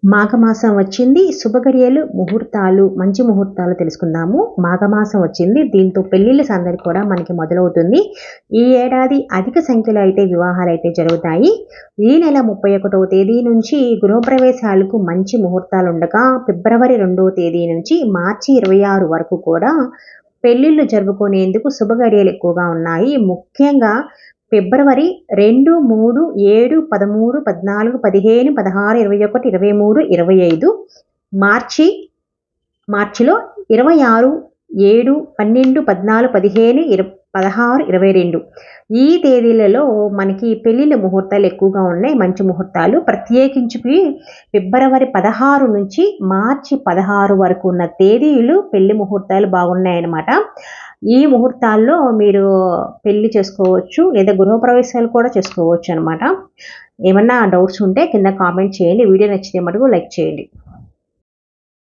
మాఘమాసం వచ్చింది. శుభగడియలు, ముహూర్తాలు, మంచి ముహూర్తాలు తెలుసుకుందాము. మాఘమాసం వచ్చింది. దీంతో పెళ్లిళ్ళ సందడి కూడా మనకి మొదలవుతుంది. ఈ ఏడాది అధిక సంఖ్యలో అయితే వివాహాలు అయితే జరుగుతాయి. ఈ నెల 31వ తేదీ నుంచి గృహప్రవేశాలకు మంచి ముహూర్తాలు ఉండగా ఫిబ్రవరి 2వ తేదీ నుంచి మార్చి 26 వరకు కూడా పెళ్లిళ్ళు జరుపుకునేందుకు శుభగడియలు ఎక్కువగా ఉన్నాయి. ముఖ్యంగా ఫిబ్రవరి 2, 3, 7, 13, 14, 15, 16, 21, 23, 25, మార్చిలో 26, 7, 12, 14, 15, 16, 22 ఈ తేదీలలో మనకి పెళ్లిళ్ళ ముహూర్తాలు ఎక్కువగా ఉన్నాయి. మంచి ముహూర్తాలు ప్రత్యేకించి ఫిబ్రవరి 16 నుంచి మార్చి 16 వరకు ఉన్న తేదీలు పెళ్లి ముహూర్తాలు బాగున్నాయన్నమాట. ఈ ముహూర్తాల్లో మీరు పెళ్లి చేసుకోవచ్చు, లేదా గృహప్రవేశాలు కూడా చేసుకోవచ్చు అనమాట. ఏమన్నా డౌట్స్ ఉంటే కింద కామెంట్ చేయండి. వీడియో నచ్చితే మటుకు లైక్ చేయండి.